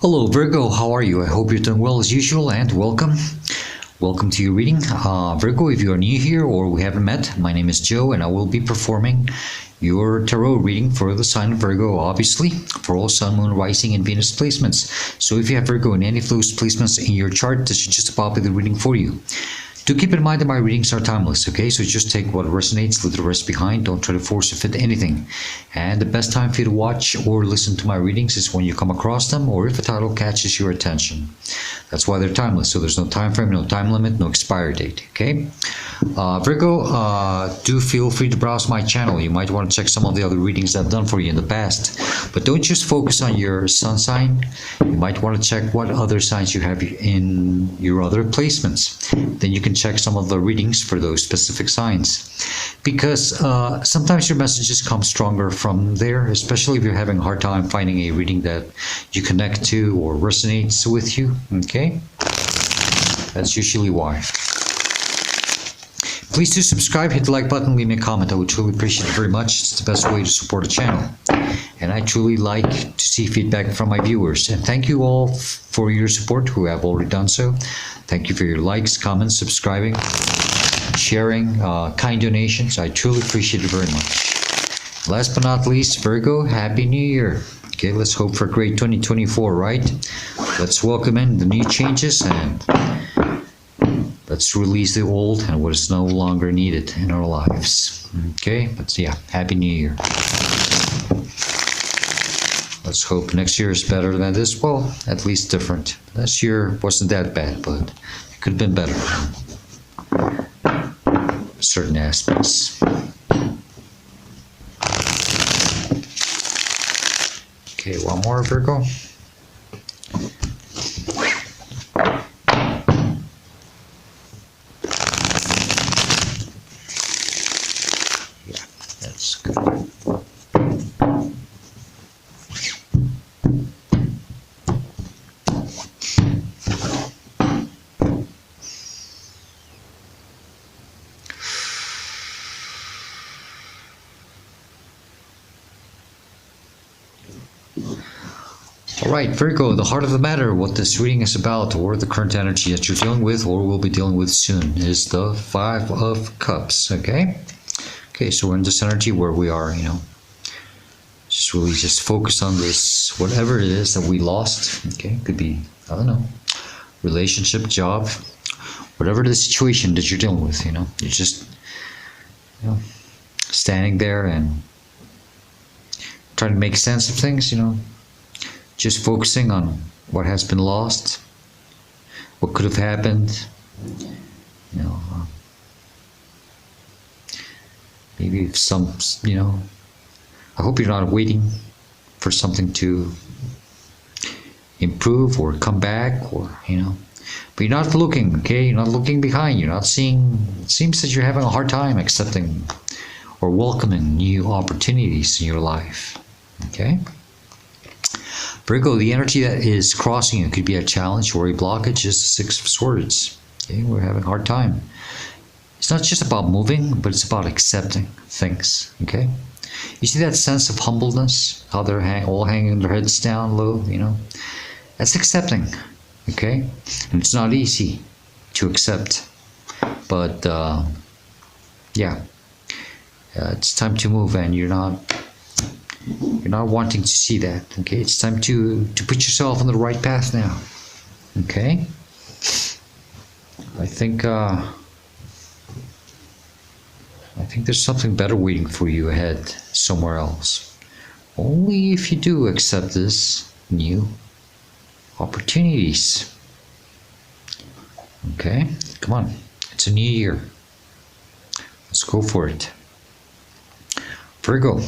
Hello Virgo, how are you? I hope you're doing well as usual and welcome. Welcome to your reading. Virgo, if you are new here or we haven't met, my name is Joe and I will be performing your tarot reading for the sign of Virgo, obviously, for all Sun, Moon, Rising, and Venus placements. So if you have Virgo in any of those placements in your chart, this is just a popular reading for you. Do keep in mind that my readings are timeless, okay? So just take what resonates, leave the rest behind. Don't try to force or fit anything. And the best time for you to watch or listen to my readings is when you come across them or if a title catches your attention. That's why they're timeless. So there's no time frame, no time limit, no expiry date, okay? Virgo, do feel free to browse my channel. You might want to check some of the other readings I've done for you in the past. But don't just focus on your sun sign. You might want to check what other signs you have in your other placements. Then you can check some of the readings for those specific signs. Because sometimes your messages come stronger from there, especially if you're having a hard time finding a reading that you connect to or resonates with you, okay? That's usually why. Please do subscribe, hit the like button, leave me a comment. I would truly appreciate it very much. It's the best way to support a channel. And I truly like to see feedback from my viewers. And thank you all for your support who have already done so. Thank you for your likes, comments, subscribing, sharing, kind donations. I truly appreciate it very much. Last but not least, Virgo, Happy New Year. Okay, let's hope for a great 2024, right? Let's welcome in the new changes and let's release the old and what is no longer needed in our lives. Okay, but yeah, Happy New Year. Let's hope next year is better than this. Well, at least different. This year wasn't that bad, but it could have been better in certain aspects. Okay, one more, Virgo. That's good. All right, Virgo, the heart of the matter, what this reading is about, or the current energy that you're dealing with or will be dealing with soon, is the Five of Cups, okay? Okay, so we're in this energy where we are, just really just focus on this, whatever it is that we lost, okay? Could be, I don't know, relationship, job, whatever the situation that you're dealing with, you're just, standing there and trying to make sense of things, just focusing on what has been lost, what could have happened, maybe if some, I hope you're not waiting for something to improve or come back or, but you're not looking, okay? You're not looking behind, you're not seeing, it seems that you're having a hard time accepting or welcoming new opportunities in your life, okay? Virgo, the energy that is crossing you could be a challenge or a blockage is the Six of Swords. Okay, we're having a hard time. It's not just about moving, but it's about accepting things, okay? You see that sense of humbleness, how they're all hanging their heads down low, That's accepting, okay? And it's not easy to accept, but it's time to move and you're not wanting to see that, okay? It's time to put yourself on the right path now, okay? I think there's something better waiting for you ahead somewhere else. Only if you do accept this new opportunities. Okay, come on. It's a new year. Let's go for it. Virgo,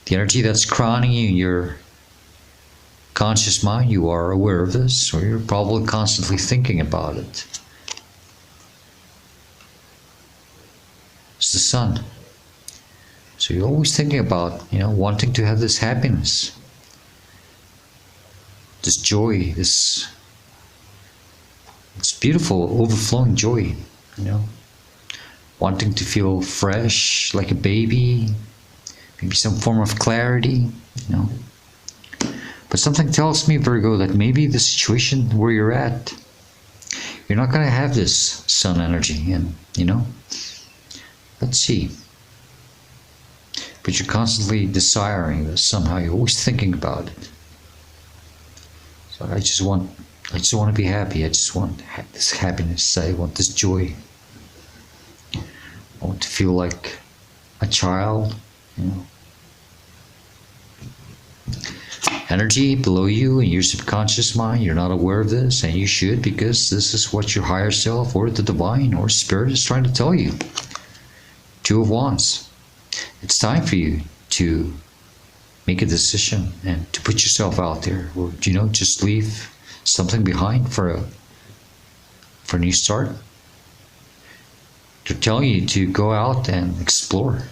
the energy that's crowning you in your conscious mind, you are aware of this, or you're probably constantly thinking about it. It's the Sun. So you're always thinking about, wanting to have this happiness, this joy, this beautiful, overflowing joy, wanting to feel fresh, like a baby, maybe some form of clarity, But something tells me, Virgo, that maybe the situation where you're at, you're not going to have this sun energy. And, let's see. But you're constantly desiring this somehow. You're always thinking about it. So I just want to be happy. I just want this happiness. I want this joy. I want to feel like a child, Energy below you in your subconscious mind, you're not aware of this, and you should, because this is what your higher self or the divine or spirit is trying to tell you. Two of Wands. It's time for you to make a decision and to put yourself out there, or just leave something behind for a new start. They're telling you to go out and explore.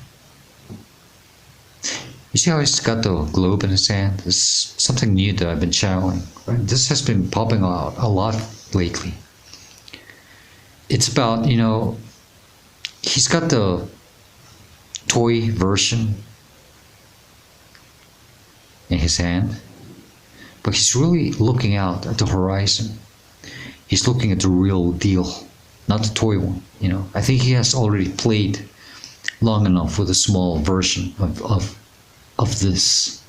You see how he's got the globe in his hand? It's something new that I've been channeling. Right? This has been popping out a lot lately. It's about, he's got the toy version in his hand, but he's really looking out at the horizon. He's looking at the real deal, not the toy one. I think he has already played long enough with a small version of this,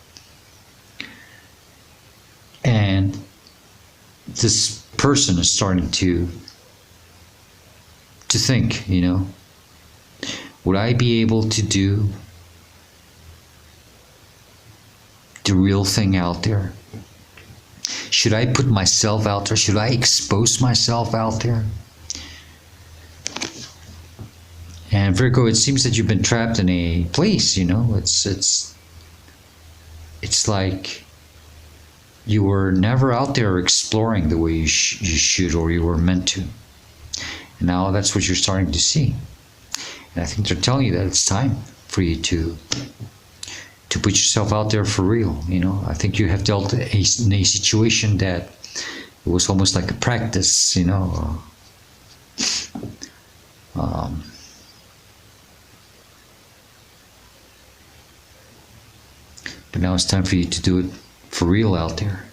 and this person is starting to think, would I be able to do the real thing out there? Should I put myself out there? Should I expose myself out there? And Virgo, it seems that you've been trapped in a place, it's like you were never out there exploring the way you should, or you were meant to. And now that's what you're starting to see. And I think they're telling you that it's time for you to put yourself out there for real. I think you have dealt in a situation that it was almost like a practice, but now it's time for you to do it for real out there.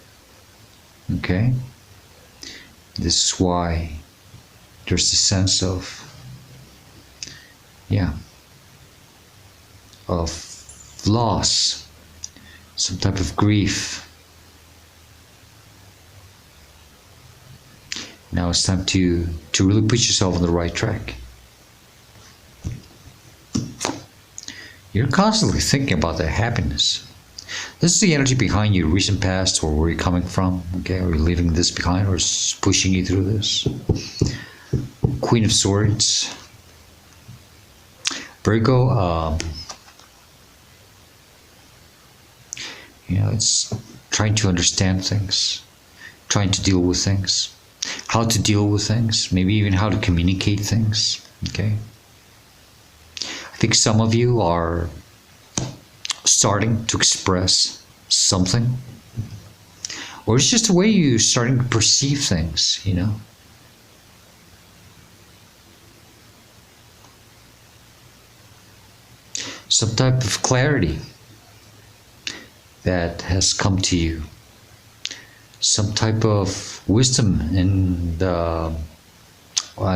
Okay? This is why there's the sense of loss, some type of grief. Now it's time to really put yourself on the right track. You're constantly thinking about that happiness. This is the energy behind you, recent past, or where you're coming from. Okay, are you leaving this behind, or is pushing you through this? Queen of Swords. Virgo, it's trying to understand things, trying to deal with things, how to deal with things, maybe even how to communicate things. Okay, I think some of you are starting to express something, or it's just the way you're starting to perceive things, some type of clarity that has come to you, some type of wisdom and a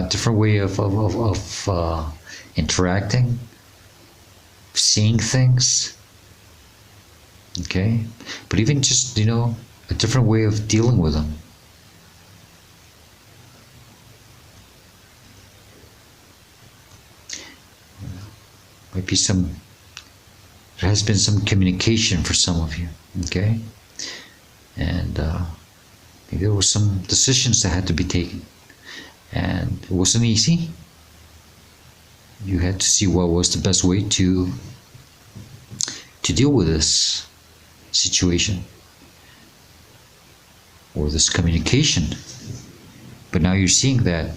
different way of interacting, seeing things. Okay, but even just a different way of dealing with them. Might be there has been some communication for some of you. Okay, and maybe there were some decisions that had to be taken, and it wasn't easy. You had to see what was the best way to deal with this situation or this communication. But now you're seeing that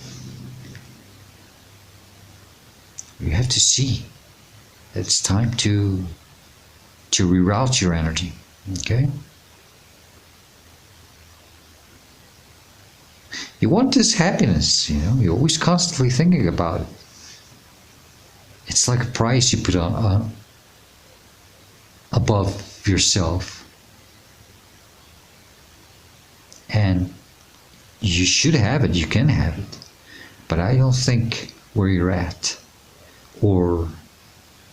you have to see that it's time to reroute your energy. Okay, you want this happiness, you're always constantly thinking about it. It's like a price you put on above yourself. you should have it, you can have it. But I don't think where you're at or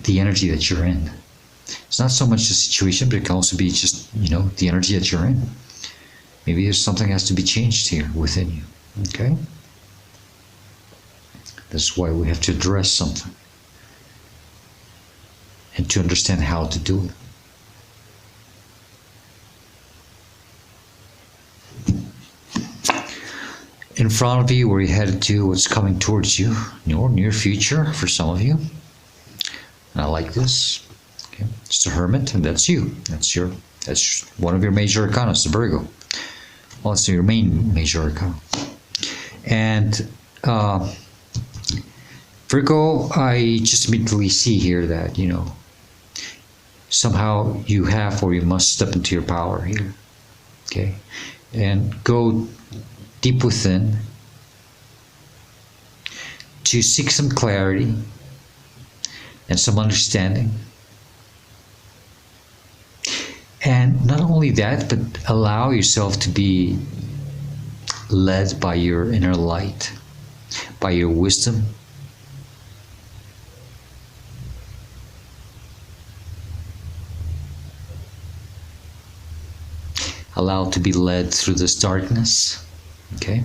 the energy that you're in. It's not so much the situation, but it can also be just, the energy that you're in. Maybe there's something has to be changed here within you. Okay? That's why we have to address something. And to understand how to do it. In front of you, where you're headed to, what's coming towards you, your near future for some of you. And I like this. Okay. It's the Hermit, and that's you. That's one of your major arcana, it's the Virgo. Well, it's your main major arcana. And Virgo, I just immediately see here that, somehow you have or you must step into your power here. Okay? And go deep within to seek some clarity and some understanding. And not only that, but allow yourself to be led by your inner light, by your wisdom. Allow to be led through this darkness. Okay?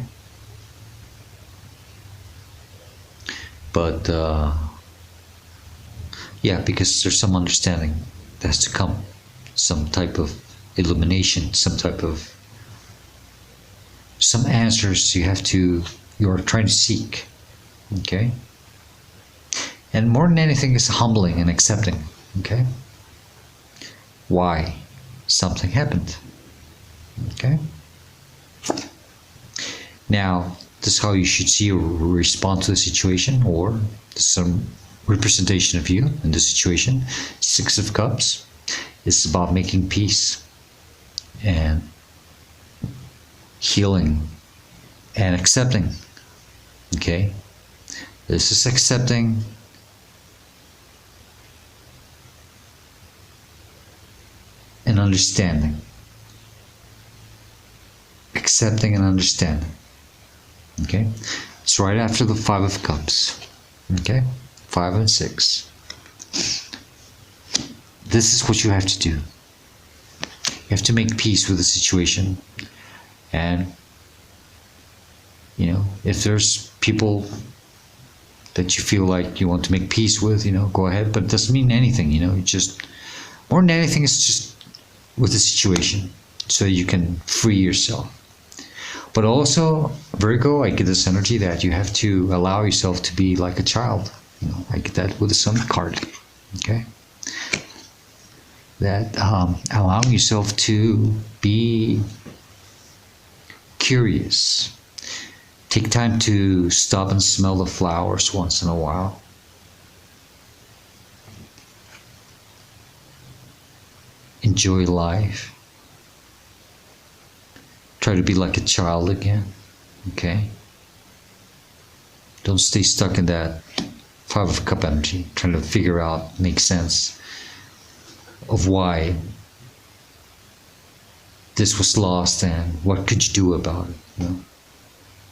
But, because there's some understanding that has to come. Some type of illumination, some answers you're trying to seek. Okay? And more than anything is humbling and accepting. Okay? Why something happened. Okay? Now, this is how you should see or respond to the situation, or some representation of you in the situation. Six of Cups. It's about making peace and healing and accepting. Okay? This is accepting and understanding. Accepting and understanding. Okay? It's right after the Five of Cups. Okay? 5 and 6. This is what you have to do. You have to make peace with the situation. And, if there's people that you feel like you want to make peace with, go ahead. But it doesn't mean anything, more than anything, it's just with the situation. So you can free yourself. But also, Virgo, I get this energy that you have to allow yourself to be like a child. I get that with the Sun card. Okay? That allowing yourself to be curious. Take time to stop and smell the flowers once in a while. Enjoy life. Try to be like a child again. Okay? Don't stay stuck in that Five of Cup energy, trying to figure out, make sense of why this was lost and what could you do about it,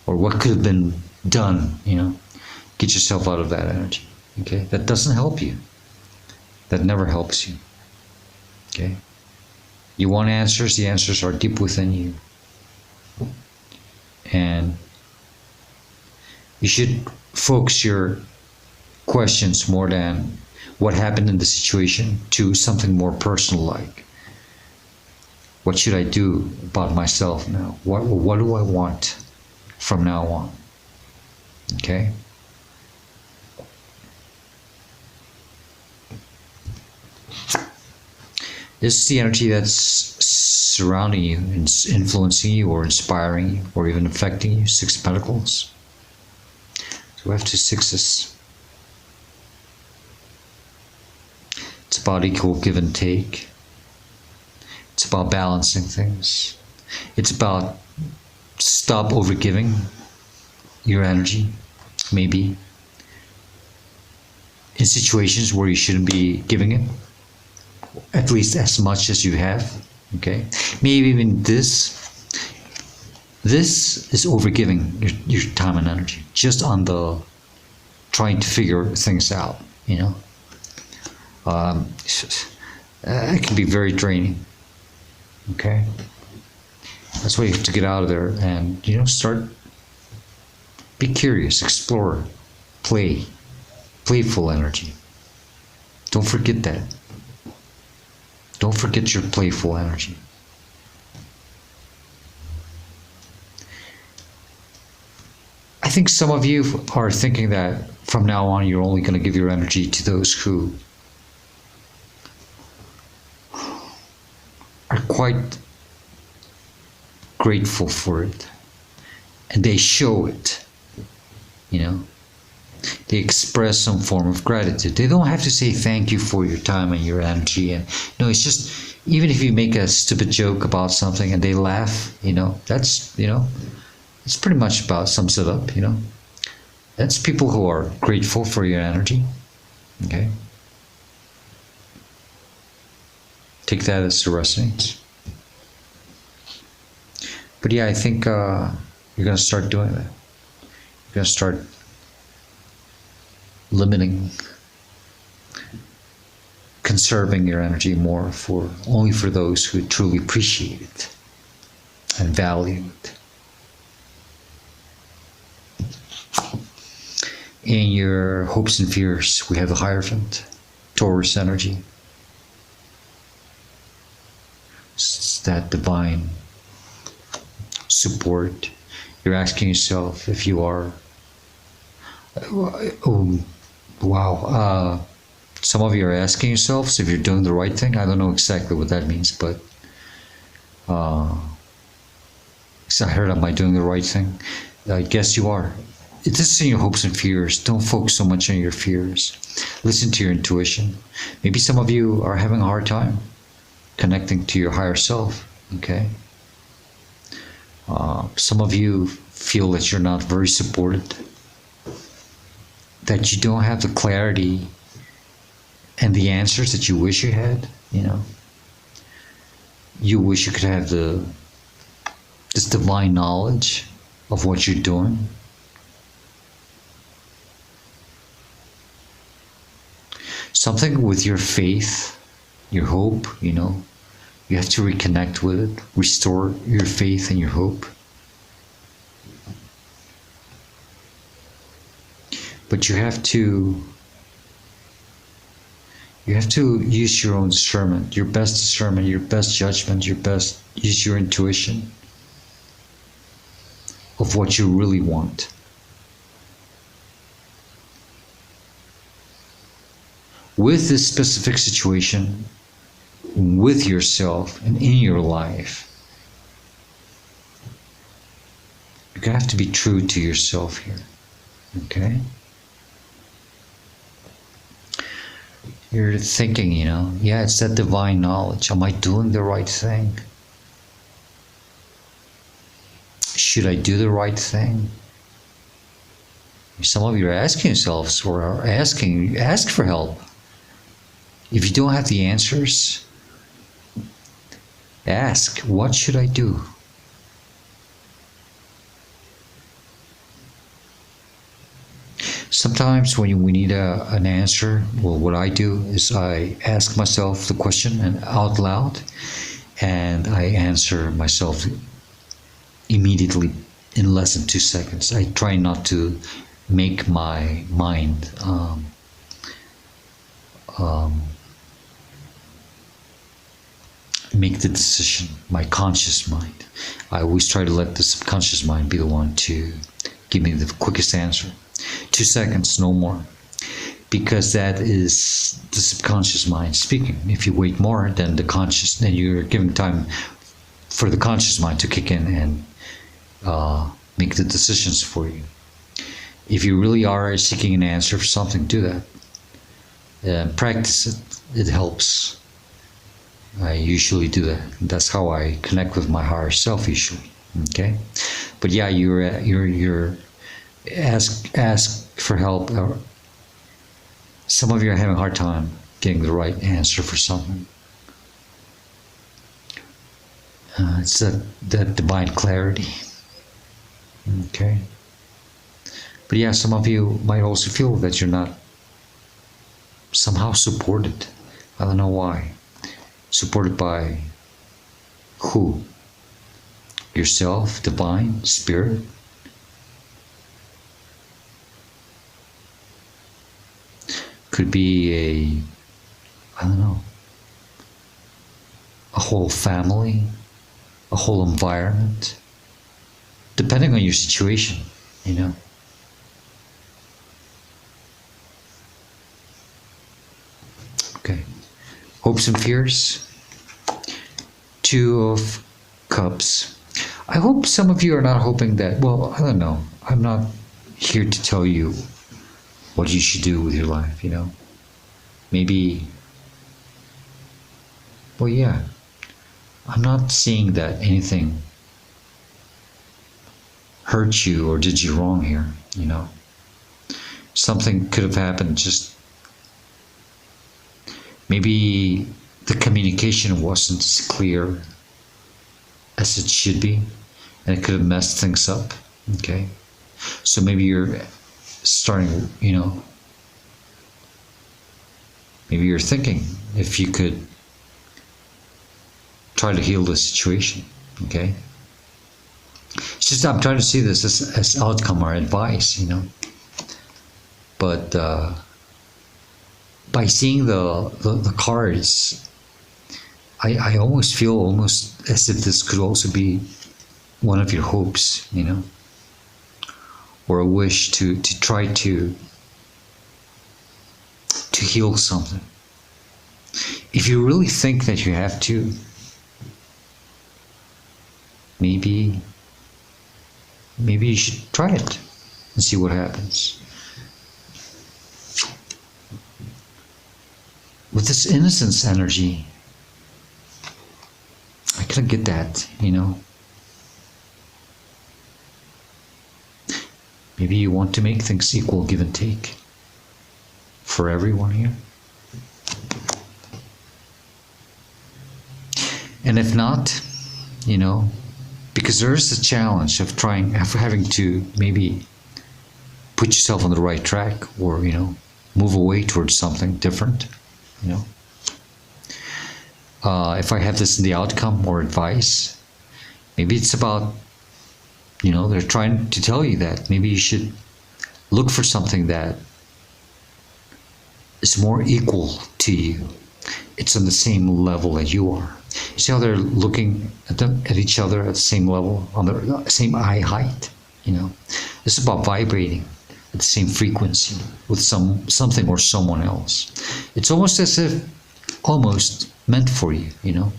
or what could have been done. Get yourself out of that energy. Okay? That doesn't help you. That never helps you. Okay? You want answers, the answers are deep within you. And you should focus your questions more than what happened in the situation to something more personal, like what should I do about myself now? What do I want from now on? Okay? This is the energy that's surrounding you, influencing you, or inspiring you, or even affecting you. 6 of Pentacles. So we have 2 sixes. It's about equal give and take. It's about balancing things. It's about stop overgiving your energy, maybe, in situations where you shouldn't be giving it, at least as much as you have. Okay? Maybe even this This is overgiving your time and energy just on the trying to figure things out, you know. It can be very draining. Okay, that's why you have to get out of there and, you know, start, be curious, explore, play, playful energy. Don't forget that. Don't forget your playful energy. I think some of you are thinking that from now on you're only going to give your energy to those who are quite grateful for it, and they show it, you know. They express some form of gratitude. They don't have to say thank you for your time and your energy. And no, it's just, even if you make a stupid joke about something and they laugh, you know, that's, you know, it's pretty much about, sums it up, you know. That's people who are grateful for your energy. Okay. Take that as it resonates. But yeah, I think you're going to start doing that. You're going to start limiting, conserving your energy more for only for those who truly appreciate it and value it. In your hopes and fears, we have the Hierophant, Taurus energy. It's that divine support. You're asking yourself if you are, oh, wow. Some of you are asking yourselves if you're doing the right thing. I don't know exactly what that means, but so I heard, am I doing the right thing? I guess you are. This is in your hopes and fears. Don't focus so much on your fears. Listen to your intuition. Maybe some of you are having a hard time connecting to your higher self. Okay. Some of you feel that you're not very supported, that you don't have the clarity and the answers that you wish you had. You know, you wish you could have this divine knowledge of what you're doing. Something with your faith, your hope, you know, you have to reconnect with it, restore your faith and your hope. But you have to use your own discernment, your best judgment, use your intuition of what you really want. With this specific situation, with yourself and in your life, you have to be true to yourself here. Okay? You're thinking, you know, yeah, it's that divine knowledge. Am I doing the right thing? Should I do the right thing? Some of you are asking yourselves, or are ask for help. If you don't have the answers, ask, what should I do? Sometimes when we need an answer, well, what I do is I ask myself the question and out loud, and I answer myself immediately in less than 2 seconds. I try not to make my mind make the decision, my conscious mind. I always try to let the subconscious mind be the one to give me the quickest answer. 2 seconds, no more. Because that is the subconscious mind speaking. If you wait more, then you're giving time for the conscious mind to kick in and make the decisions for you. If you really are seeking an answer for something, do that. Practice it. It helps. I usually do that. That's how I connect with my higher self usually. Okay, but yeah, you're ask for help. Some of you are having a hard time getting the right answer for something. It's that divine clarity. Okay. But yeah, some of you might also feel that you're not somehow supported. I don't know why. Supported by who? Yourself, divine, spirit? Could be I don't know, a whole family, a whole environment, depending on your situation, you know. Okay. Hopes and fears. Two of Cups. I hope some of you are not hoping that, well, I don't know. I'm not here to tell you what you should do with your life, you know. Maybe, well, yeah, I'm not seeing that anything hurt you or did you wrong here, you know. Something could have happened, just maybe the communication wasn't as clear as it should be, and it could have messed things up, okay. So maybe you're starting, you know, maybe you're thinking if you could try to heal the situation, okay. It's just I'm trying to see this as outcome or advice, you know. But by seeing the cards, I almost feel almost as if this could also be one of your hopes, you know, or a wish to try to heal something. If you really think that you have to, maybe you should try it and see what happens. With this innocence energy, I kind of get that, you know. Maybe you want to make things equal, give and take for everyone here. And if not, you know, because there is a challenge of having to maybe put yourself on the right track, or, you know, move away towards something different, you know. If I have this in the outcome or advice, maybe it's about, you know, they're trying to tell you that maybe you should look for something that is more equal to you. It's on the same level that you are. You see how they're looking at each other at the same level, on the same eye height, you know. It's about vibrating at the same frequency with something or someone else. It's almost as if almost meant for you, you know.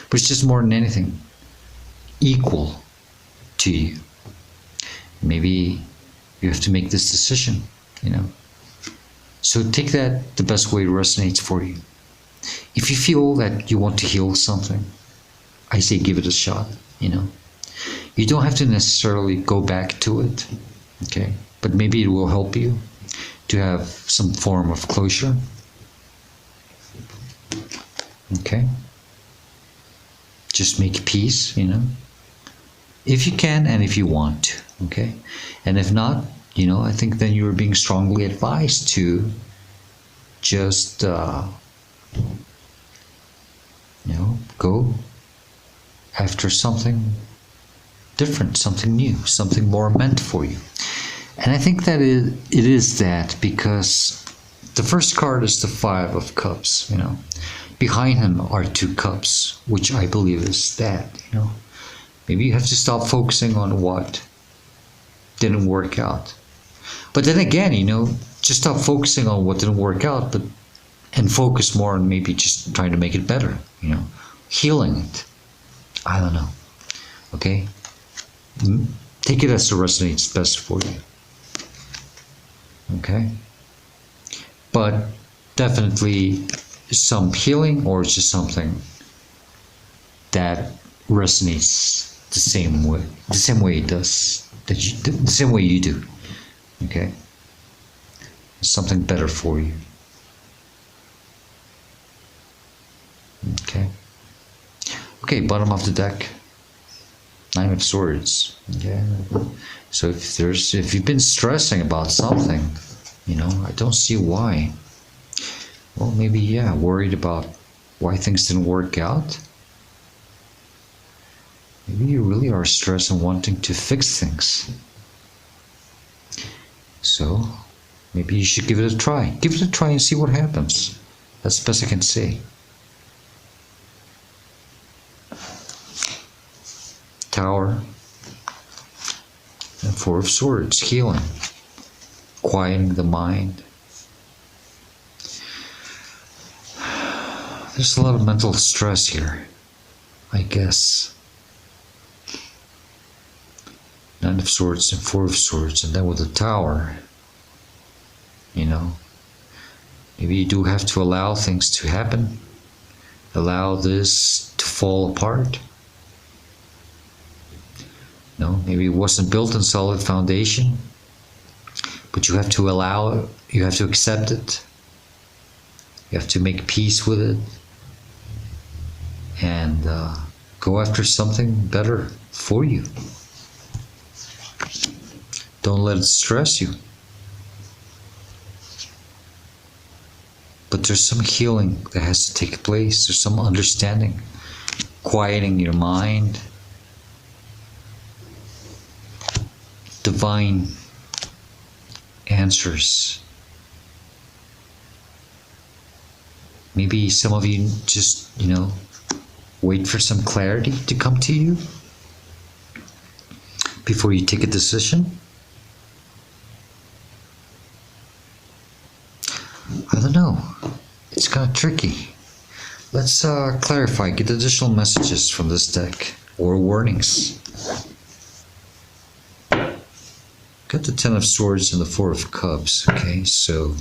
But it's just more than anything equal to you. Maybe you have to make this decision, you know. So take that the best way it resonates for you. If you feel that you want to heal something, I say give it a shot, you know. You don't have to necessarily go back to it, okay? But maybe it will help you to have some form of closure, okay? Just make peace, you know, if you can and if you want to, okay? And if not, you know, I think then you're being strongly advised to just, you know, go after something different, something new, something more meant for you. And I think that it is that, because the first card is the Five of Cups, you know. Behind him are two cups, which I believe is that, you know. Maybe you have to stop focusing on what didn't work out. But then again, you know, just stop focusing on what didn't work out, and focus more on maybe just trying to make it better, you know, healing it. I don't know. Okay? Take it as it resonates best for you. Okay? But definitely some healing, or just something that resonates the same way it does, the same way you do. Okay? Something better for you. Okay. Okay, bottom of the deck. Nine of Swords. Yeah. So if you've been stressing about something, I don't see why. Well, maybe, yeah, worried about why things didn't work out. Maybe you really are stressed and wanting to fix things. So maybe you should give it a try. Give it a try and see what happens. That's the best I can say. Tower. And Four of Swords. Healing. Quieting the mind. There's a lot of mental stress here, I guess. Nine of Swords and Four of Swords, and then with the Tower, maybe you do have to allow things to happen, allow this to fall apart. Maybe it wasn't built on solid foundation, but you have to allow it, you have to accept it, you have to make peace with it, and go after something better for you. Don't let it stress you. But there's some healing that has to take place. There's some understanding, quieting your mind, divine answers. Maybe some of you just, wait for some clarity to come to you before you take a decision. I don't know. It's kind of tricky. Let's clarify, get additional messages from this deck or warnings. Got the Ten of Swords and the Four of Cups. Okay, so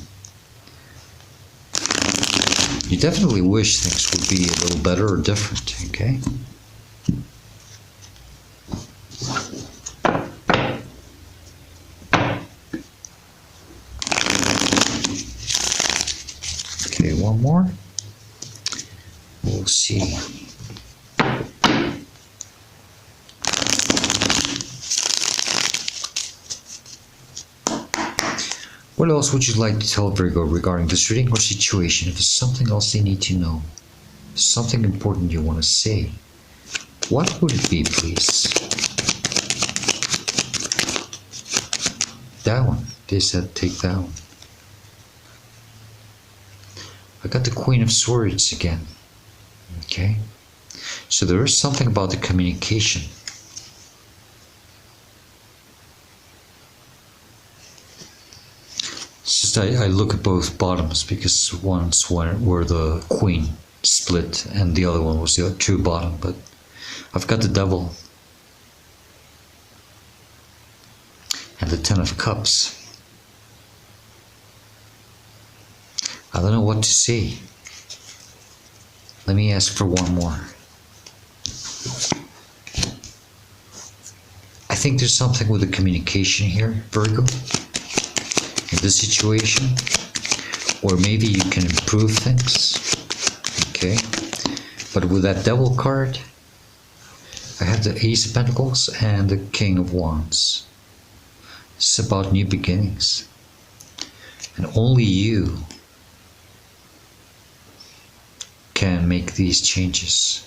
you definitely wish things would be a little better or different. Okay. Okay, one more. We'll see. What else would you like to tell Virgo regarding this reading or situation? If there's something else they need to know, something important you want to say, what would it be, please? That one. They said take that one. I got the Queen of Swords again. Okay. So there is something about the communication. It's just I look at both bottoms because one's where the Queen split and the other one was the true bottom, but I've got the Devil and the Ten of Cups. I don't know what to say. Let me ask for one more. I think there's something with the communication here, Virgo, in this situation, or maybe you can improve things. Okay, but with that Devil card, I have the Ace of Pentacles and the King of Wands. It's about new beginnings, and only you can make these changes.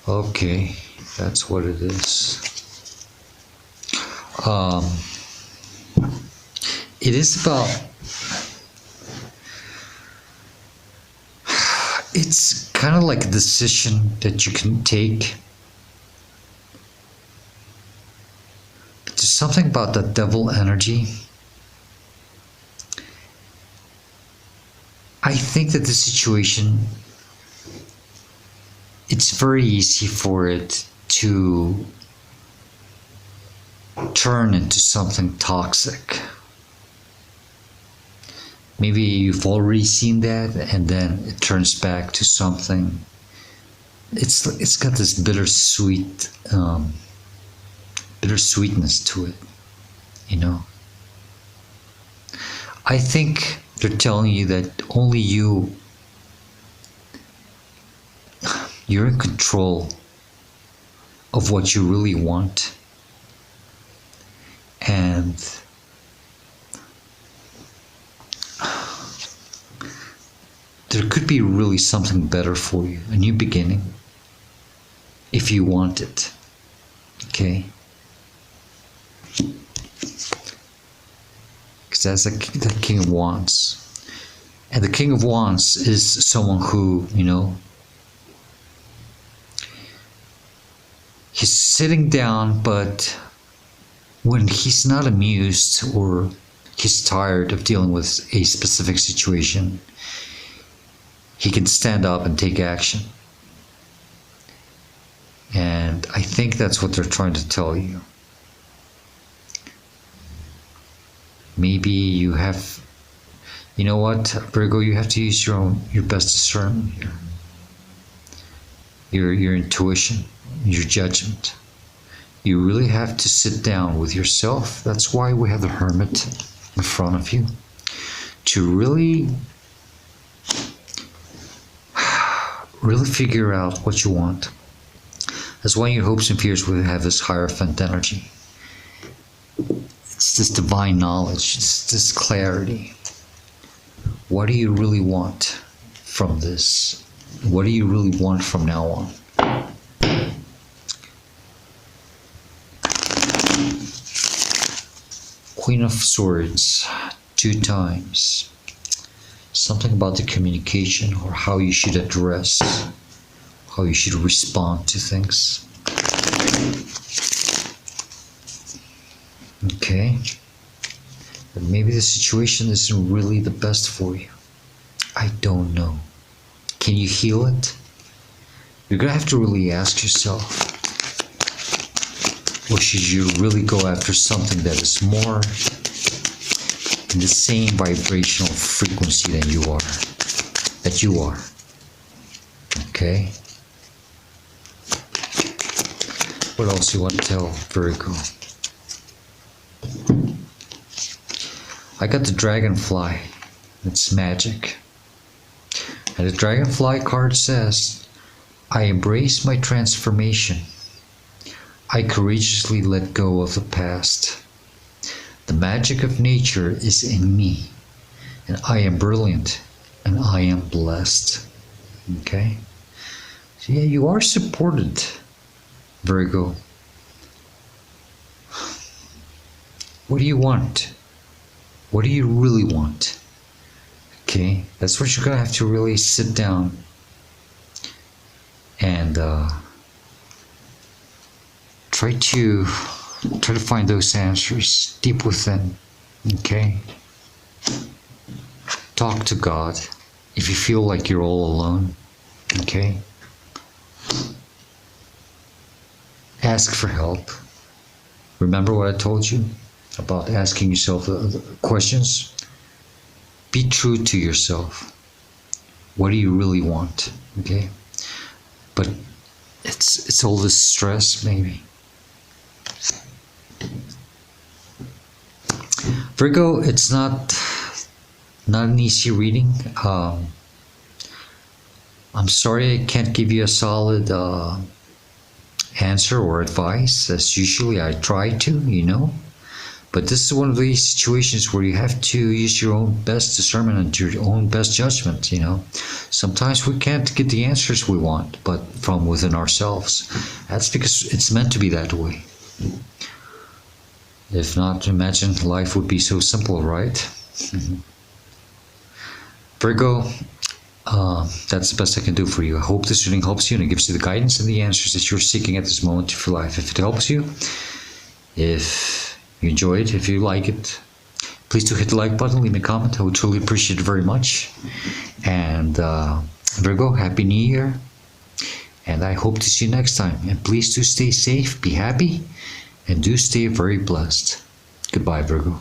Okay, that's what it is. It is about, it's kind of like a decision that you can take. But there's something about that Devil energy. I think that the situation, it's very easy for it to turn into something toxic. Maybe you've already seen that, and then it turns back to something. It's got this bittersweetness to it, I think they're telling you that only you you're in control of what you really want. And there could be really something better for you, a new beginning, if you want it. Okay? Because that's the King of Wands. And the King of Wands is someone who, he's sitting down, but when he's not amused or he's tired of dealing with a specific situation, he can stand up and take action. And I think that's what they're trying to tell you. Maybe you have, you know what, Virgo, you have to use your best discernment here. Your intuition, your judgment. You really have to sit down with yourself. That's why we have the Hermit in front of you. To really figure out what you want. That's why your hopes and fears will have this Hierophant energy. It's this divine knowledge, it's this clarity. What do you really want from this? What do you really want from now on? Queen of Swords, 2 times. Something about the communication or how you should address, how you should respond to things. Okay. But maybe the situation isn't really the best for you. I don't know. Can you heal it? You're gonna have to really ask yourself, or should you really go after something that is more in the same vibrational frequency that you are? Okay? What else you want to tell Virgo? I got the Dragonfly. It's magic. And the Dragonfly card says, I embrace my transformation. I courageously let go of the past. The magic of nature is in me, and I am brilliant, and I am blessed. Okay? So yeah, you are supported, Virgo. What do you want? What do you really want? Okay? That's what you're going to have to really sit down and try to find those answers deep within. Okay? Talk to God if you feel like you're all alone. Okay? Ask for help. Remember what I told you about asking yourself the questions? Be true to yourself. What do you really want? Okay? But it's all this stress, maybe. Virgo, it's not an easy reading. I'm sorry I can't give you a solid answer or advice, as usually I try to, but this is one of these situations where you have to use your own best discernment and your own best judgment. Sometimes we can't get the answers we want, but from within ourselves. That's because it's meant to be that way. If not, imagine life would be so simple, right? Virgo, that's the best I can do for you. I hope this reading helps you and it gives you the guidance and the answers that you're seeking at this moment of your life. If it helps you, if you enjoy it, if you like it, please do hit the like button, leave me a comment. I would truly appreciate it very much. And Virgo, Happy New Year. And I hope to see you next time. And please do stay safe, be happy, and do stay very blessed. Goodbye, Virgo.